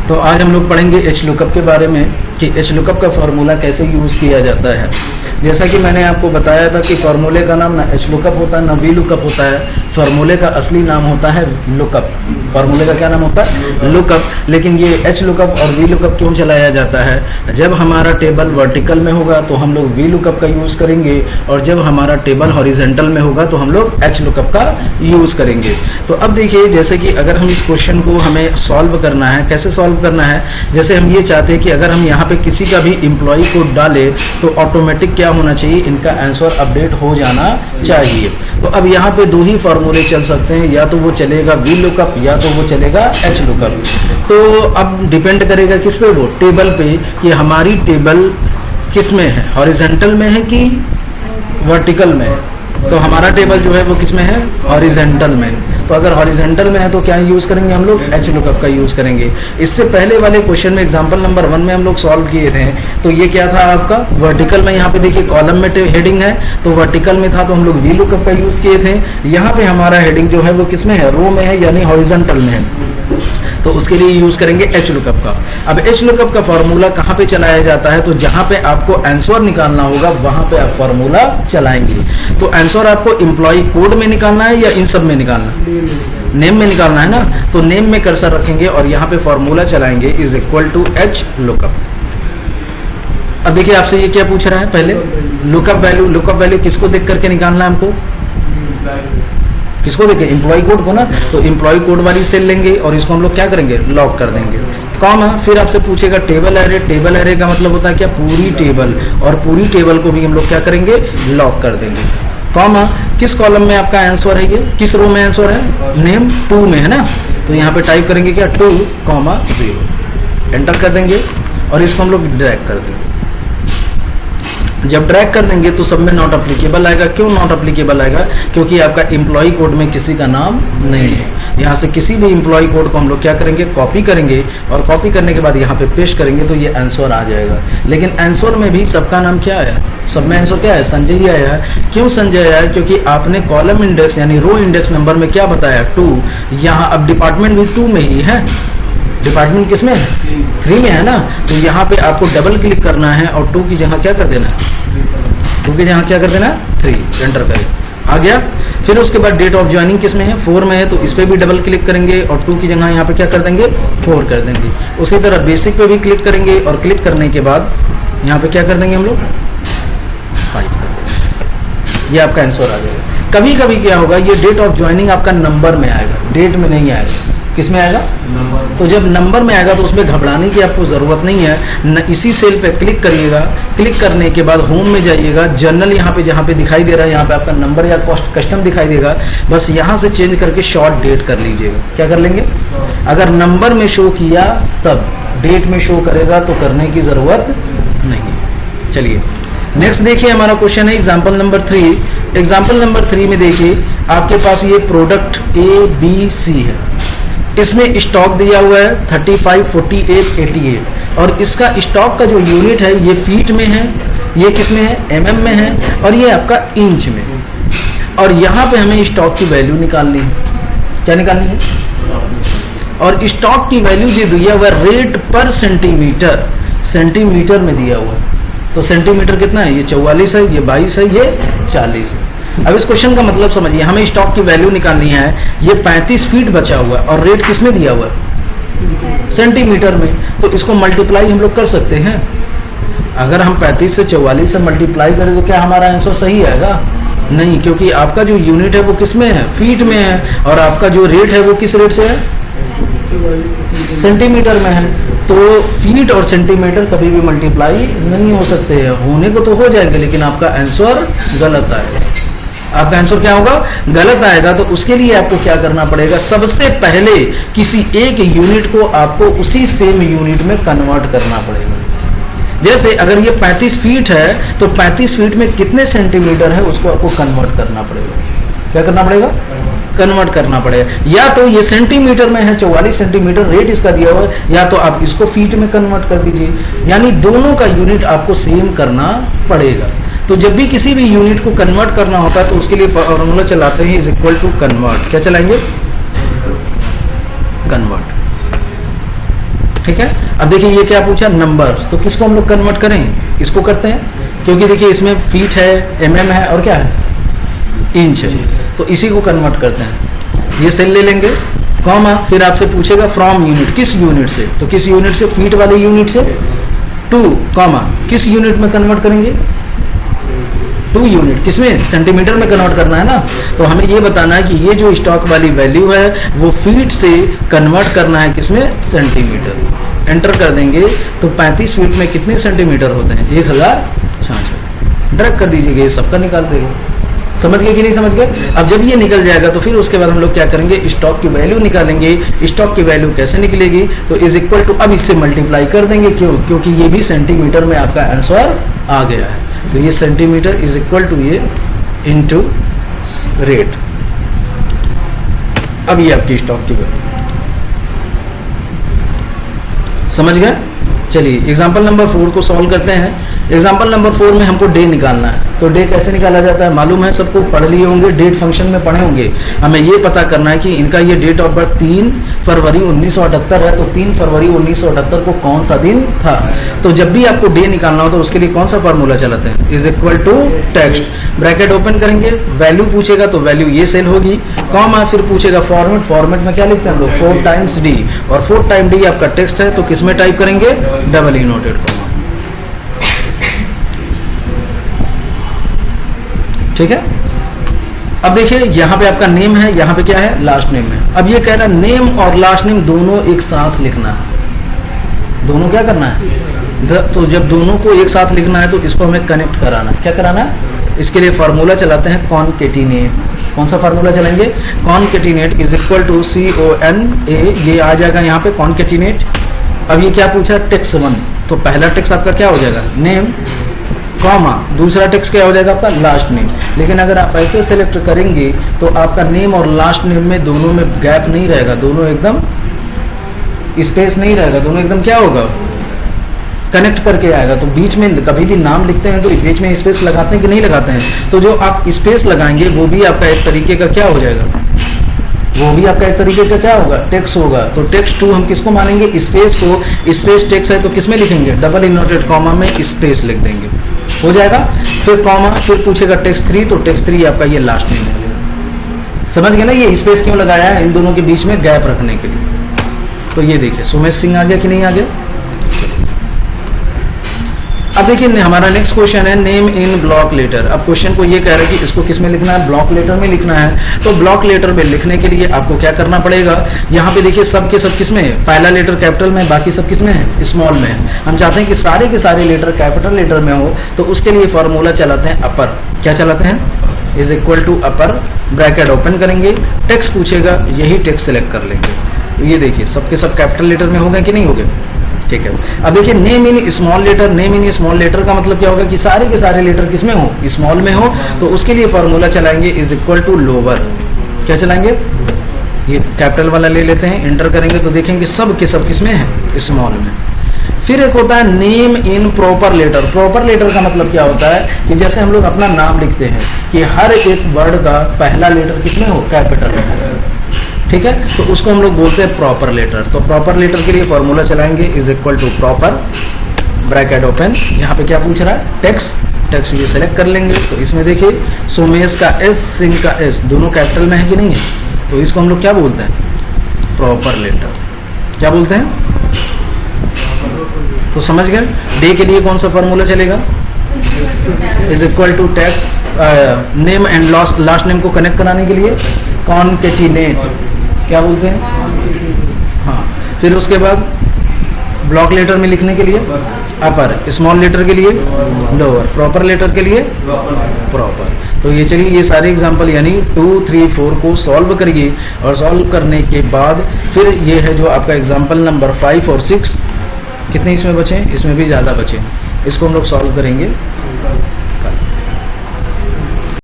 तो आज हम लोग पढ़ेंगे एच लुकअप के बारे में कि एच लुकअप का फार्मूला कैसे यूज़ किया जाता है। जैसा कि मैंने आपको बताया था कि फार्मूले का नाम ना एच लुकअप होता है ना वी लुकअप होता है। फार्मूले का असली नाम होता है लुकअप। फार्मूले का क्या नाम होता है? लुकअप। लेकिन ये एच लुकअप और वी लुकअप क्यों चलाया जाता है? जब हमारा टेबल वर्टिकल में होगा तो हम लोग वी लुकअप का यूज़ करेंगे, और जब हमारा टेबल हॉरिजेंटल में होगा तो हम लोग एच लुकअप का यूज़ करेंगे। तो अब देखिए, जैसे कि अगर हम इस क्वेश्चन को हमें सॉल्व करना है, कैसे सॉल्व करना है? जैसे हम ये चाहते हैं कि अगर हम यहाँ पे किसी का भी एम्प्लॉय को डालें तो ऑटोमेटिक क्या होना चाहिए, इनका आंसर अपडेट हो जाना चाहिए। तो अब यहाँ पे दो ही फार्मूले चल सकते हैं, या तो वो चलेगा वी लुकअप या तो वो चलेगा एच लुकअप। तो अब डिपेंड करेगा किस पे? वो टेबल पे, कि हमारी टेबल किस में है, हॉरिजेंटल में है कि वर्टिकल में है। तो हमारा टेबल जो है वो किस में है? हॉरिजेंटल में। तो अगर हॉरिजेंटल में है तो क्या यूज करेंगे हम लोग? एच लुकअप का यूज करेंगे। इससे पहले वाले क्वेश्चन में एग्जांपल नंबर 1 में हम लोग सॉल्व किए थे, तो ये क्या था आपका? वर्टिकल में। यहाँ पे देखिए कॉलम में हेडिंग है, तो वर्टिकल में था तो हम लोग वी लुकअप का यूज किए थे। यहाँ पे हमारा हेडिंग जो है वो किस में है? रो में है, यानी हॉरिजेंटल में है, तो उसके लिए यूज करेंगे एच लुकअप का। अब एच लुकअप का फार्मूला कहाँ पे चलाया जाता है? तो जहां पे आपको आंसर निकालना होगा वहां पे आप फार्मूला चलाएंगे। तो आंसर आपको एम्प्लॉय कोड में निकालना है या इन सब में निकालना है? नेम में निकालना है ना। तो नेम में कर्सर रखेंगे और यहाँ पे फार्मूला चलाएंगे is equal to H lookup. अब देखिए आपसे ये क्या पूछ रहा है? पहले लुकअप वैल्यू। लुकअप वैल्यू किसको देख करके निकालना है हमको? किसको देखे? एम्प्लॉय कोड को ना। तो एम्प्लॉय कोड वाली सेल लेंगे और इसको हम लोग क्या करेंगे? लॉक कर देंगे, कॉमा। फिर आपसे पूछेगा टेबल एरे। टेबल एरे का मतलब होता है क्या? पूरी टेबल, और पूरी टेबल को भी हम लोग क्या करेंगे? लॉक कर देंगे, कॉमा। किस कॉलम में आपका आंसर है? ये किस रो में आंसर है? नेम 2 में है ना। तो यहाँ पे टाइप करेंगे क्या? 2,0। एंटर कर देंगे और इसको हम लोग ड्रैग कर देंगे। जब ड्रैग कर देंगे तो सब में नॉट अप्लीकेबल आएगा। क्यों नॉट अप्लीकेबल आएगा? क्योंकि आपका एम्प्लॉय कोड में किसी का नाम नहीं है। यहाँ से किसी भी एम्प्लॉय कोड को हम लोग क्या करेंगे? कॉपी करेंगे, और कॉपी करने के बाद यहाँ पे पेस्ट करेंगे तो ये आंसर आ जाएगा। लेकिन आंसर में भी सबका नाम क्या आया? सब में आंसर क्या है? संजय ही आया है। क्यों संजय आया? क्योंकि आपने कॉलम इंडेक्स यानी रो इंडेक्स नंबर में क्या बताया? 2। यहाँ अब डिपार्टमेंट भी 2 में ही है। डिपार्टमेंट किसमें है? 3 में है ना। तो यहाँ पे आपको डबल क्लिक करना है और 2 की जगह क्या कर देना है? 2 की जगह क्या कर देना? 3। एंटर करें, आ गया। फिर उसके बाद डेट ऑफ ज्वाइनिंग किसमें है? 4 में है, तो इस पे भी डबल क्लिक करेंगे और 2 की जगह यहाँ पे क्या कर देंगे? 4 कर देंगे। उसी तरह बेसिक पे भी क्लिक करेंगे और क्लिक करने के बाद यहाँ पे क्या कर देंगे हम लोग? 5 कर देंगे। ये आपका आंसर आ जाएगा। कभी कभी क्या होगा, ये डेट ऑफ ज्वाइनिंग आपका नंबर में आएगा, डेट में नहीं आएगा। किस में आएगा? नंबर। तो जब नंबर में आएगा तो उसमें घबराने की आपको जरूरत नहीं है न। इसी सेल पे क्लिक करिएगा, क्लिक करने के बाद होम में जाइएगा, जनरल यहाँ पे जहाँ पे दिखाई दे रहा है यहाँ पे आपका नंबर या कस्टम दिखाई देगा, बस यहाँ से चेंज करके शॉर्ट डेट कर लीजिएगा। क्या कर लेंगे? अगर नंबर में शो किया तब, डेट में शो करेगा तो करने की जरूरत नहीं। चलिए नेक्स्ट देखिए, हमारा क्वेश्चन है एग्जाम्पल नंबर 3। एग्जाम्पल नंबर 3 में देखिए आपके पास ये प्रोडक्ट ABC है। इसमें स्टॉक दिया हुआ है 35, 48, 88, और इसका स्टॉक का जो यूनिट है ये फीट में है, ये किस में है? MM में है, और ये आपका इंच में। और यहाँ पे हमें स्टॉक की वैल्यू निकालनी है। क्या निकालनी है? और स्टॉक की वैल्यू जो दिया हुआ है रेट पर सेंटीमीटर, सेंटीमीटर में दिया हुआ है। तो सेंटीमीटर कितना है? ये 44 है, ये 22 है, ये 40 है। अब इस क्वेश्चन का मतलब समझिए, हमें स्टॉक की वैल्यू निकालनी है। ये 35 फीट बचा हुआ और रेट किस में दिया हुआ है? सेंटीमीटर में। तो इसको मल्टीप्लाई हम लोग कर सकते हैं। अगर हम 35 से 44 से मल्टीप्लाई करें तो क्या हमारा आंसर सही आएगा? नहीं, क्योंकि आपका जो यूनिट है वो किस में है? फीट में है, और आपका जो रेट है वो किस रेट से है? सेंटीमीटर में है। तो फीट और सेंटीमीटर कभी भी मल्टीप्लाई नहीं हो सकते हैं। होने को तो हो जाएंगे लेकिन आपका आंसर गलत आएगा। आपका आंसर क्या होगा? गलत आएगा। तो उसके लिए आपको क्या करना पड़ेगा? सबसे पहले किसी एक यूनिट को आपको उसी सेम यूनिट में कन्वर्ट करना पड़ेगा। जैसे अगर ये 35 फीट है तो 35 फीट में कितने सेंटीमीटर है उसको आपको कन्वर्ट करना पड़ेगा। क्या करना पड़ेगा? कन्वर्ट करना पड़ेगा। या तो ये सेंटीमीटर में है 44 सेंटीमीटर रेट इसका दिया हुआ है, या तो आप इसको फीट में कन्वर्ट कर दीजिए। यानी दोनों का यूनिट आपको सेम करना पड़ेगा। तो जब भी किसी भी यूनिट को कन्वर्ट करना होता है तो उसके लिए फॉर्मूला चलाते हैं इज इक्वल टू कन्वर्ट। क्या चलाएंगे? कन्वर्ट। ठीक है। अब देखिए ये क्या पूछा, नंबर, तो किसको हम लोग कन्वर्ट करें, इसको करते हैं, क्योंकि देखिए इसमें फीट है, mm है और क्या है, इंच है, तो इसी को कन्वर्ट करते हैं। ये सेल ले लेंगे, कॉमा, फिर आपसे पूछेगा फ्रॉम यूनिट, किस यूनिट से, तो किस यूनिट से, फीट वाले यूनिट से, टू, कॉमा, किस यूनिट में कन्वर्ट करेंगे, 2 यूनिट, किसमें, सेंटीमीटर में कन्वर्ट करना है ना। तो हमें ये बताना है कि ये जो स्टॉक वाली वैल्यू है वो फीट से कन्वर्ट करना है किसमें, सेंटीमीटर। एंटर कर देंगे तो 35 फीट में कितने सेंटीमीटर होते हैं, 1066। ड्रैग कर दीजिएगा, ये सबका निकाल देगा। समझ गए कि नहीं समझ गए। अब जब ये निकल जाएगा तो फिर उसके बाद हम लोग क्या करेंगे, स्टॉक की वैल्यू निकालेंगे। स्टॉक की वैल्यू कैसे निकलेगी, तो इज इक्वल टू, अब इससे मल्टीप्लाई कर देंगे, क्यों, क्योंकि ये भी सेंटीमीटर में आपका आंसर आ गया है, तो ये सेंटीमीटर इज इक्वल टू ये इनटू रेट। अब ये आपकी स्टॉक की वैल्यू, समझ गए। चलिए एग्जांपल नंबर 4 को सॉल्व करते हैं। एग्जांपल नंबर 4 में हमको डे निकालना है, तो डे कैसे निकाला जाता है मालूम है सबको, पढ़ लिए होंगे, डेट फंक्शन में पढ़े होंगे। हमें ये पता करना है कि इनका ये डेट ऑफ बर्थ 3 फरवरी 1978 है, तो 3 फरवरी 1978 को कौन सा दिन था। तो जब भी आपको डे निकालना हो तो उसके लिए कौन सा फॉर्मूला चलाते हैं, is equal to text, bracket open करेंगे, वैल्यू पूछेगा तो वैल्यू ये सेल होगी, कॉमा, फिर पूछेगा फॉर्मेट, फॉर्मेट में क्या लिखते हैं हम लोग, 4 टाइम्स डी, और 4 टाइम डी आपका टेक्स्ट है, तो किसमें टाइप करेंगे, डबल इनवर्टेड कॉमा। ठीक है। अब देखिए यहाँ पे आपका नेम है, यहाँ पे क्या है, लास्ट नेम है। अब ये कह रहा है नेम और लास्ट नेम दोनों एक साथ लिखना है, दोनों क्या करना है, तो जब दोनों को एक साथ लिखना है तो इसको हमें कनेक्ट कराना है। क्या कराना है, इसके लिए फार्मूला चलाते हैं कॉनकेटिनेट। कौन सा फार्मूला चलाएंगे, कॉनकेटिनेट इज इक्वल टू CONA, ये आ जाएगा यहाँ पे कॉनकेटिनेट। अब ये क्या पूछा, टेक्स्ट 1, तो पहला टेक्स्ट आपका क्या हो जाएगा, नेम, कॉमा, दूसरा टेक्स्ट क्या हो जाएगा आपका, लास्ट नेम। लेकिन अगर आप ऐसे सेलेक्ट करेंगे तो आपका नेम और लास्ट नेम में दोनों में गैप नहीं रहेगा, दोनों एकदम स्पेस नहीं रहेगा, दोनों एकदम क्या होगा, कनेक्ट करके आएगा। तो बीच में कभी भी नाम लिखते हैं तो बीच में स्पेस लगाते हैं कि नहीं लगाते हैं, तो जो आप स्पेस लगाएंगे वो भी आपका एक तरीके का क्या हो जाएगा, वो भी आपका एक तरीके का क्या होगा, टेक्स्ट होगा। तो टेक्स्ट 2 हम किसको मानेंगे, स्पेस को, स्पेस टेक्स्ट है तो किसमें लिखेंगे, डबल इनवर्टेड कॉमा में स्पेस लिख देंगे, हो जाएगा। फिर कॉमा, फिर पूछेगा टेक्स्ट 3, तो टेक्स्ट 3 आपका ये लास्ट नेम है। समझ गए ना, ये स्पेस क्यों लगाया है, इन दोनों के बीच में गैप रखने के लिए। तो ये देखिए सुमेश सिंह आ गया कि नहीं आ गया। अब देखिए हमारा नेक्स्ट क्वेश्चन है नेम इन ब्लॉक लेटर। अब क्वेश्चन को ये कह रहा है कि इसको किस में लिखना है, ब्लॉक लेटर में लिखना है। तो ब्लॉक लेटर में लिखने के लिए आपको क्या करना पड़ेगा, यहाँ पे देखिए सब के सब किस में है, पहला लेटर कैपिटल में, बाकी सब किस में है, स्मॉल में है। हम चाहते हैं कि सारे के सारे लेटर कैपिटल लेटर में हो, तो उसके लिए फॉर्मूला चलाते हैं अपर। क्या चलाते हैं, is equal to upper, bracket open करेंगे, टेक्स्ट पूछेगा, यही टेक्स्ट सेलेक्ट कर लेंगे। ये देखिए सबके सब कैपिटल लेटर में हो गए कि नहीं हो गए, ठीक है। अब देखिए name in small letter, name in small letter का मतलब क्या होगा कि सारे के सारे लेटर किसमें हो, स्मॉल में हो। तो उसके लिए फॉर्मूला चलाएंगे इज इक्वल टू लोअर। क्या चलाएंगे, ये कैपिटल वाला ले लेते हैं, एंटर करेंगे तो देखेंगे सब के सब किसमें है, स्मॉल में। फिर एक होता है name in proper letter. Proper letter का मतलब क्या होता है कि जैसे हम लोग अपना नाम लिखते हैं कि हर एक वर्ड का पहला लेटर किसमें हो, कैपिटल में, ठीक है। तो उसको हम लोग बोलते हैं प्रॉपर लेटर। तो प्रॉपर लेटर के लिए फॉर्मूला चलाएंगे is equal to proper, bracket open, यहाँ पे क्या पूछ रहा है, टेक्स्ट, टेक्स्ट ये सेलेक्ट कर लेंगे। तो इसमें देखिए सोमेश का एस, सिंह का एस, दोनों कैपिटल में है कि नहीं है, तो इसको हम लोग क्या बोलते हैं, प्रॉपर लेटर। क्या बोलते हैं, तो समझ गए। डे के लिए कौन सा फॉर्मूला चलेगा, is equal to text, name and last name को कनेक्ट कराने के लिए कॉनकेटिनेट, क्या बोलते हैं, हाँ। फिर उसके बाद ब्लॉक लेटर में लिखने के लिए अपर, स्मॉल लेटर के लिए लोअर, प्रॉपर लेटर के लिए प्रॉपर। तो ये चलिए ये सारे एग्जांपल यानी 2, 3, 4 को सॉल्व करिए, और सॉल्व करने के बाद फिर ये है जो आपका एग्जांपल नंबर 5 और 6, कितने इसमें बचे, इसमें भी ज़्यादा बचे, इसको हम लोग सॉल्व करेंगे।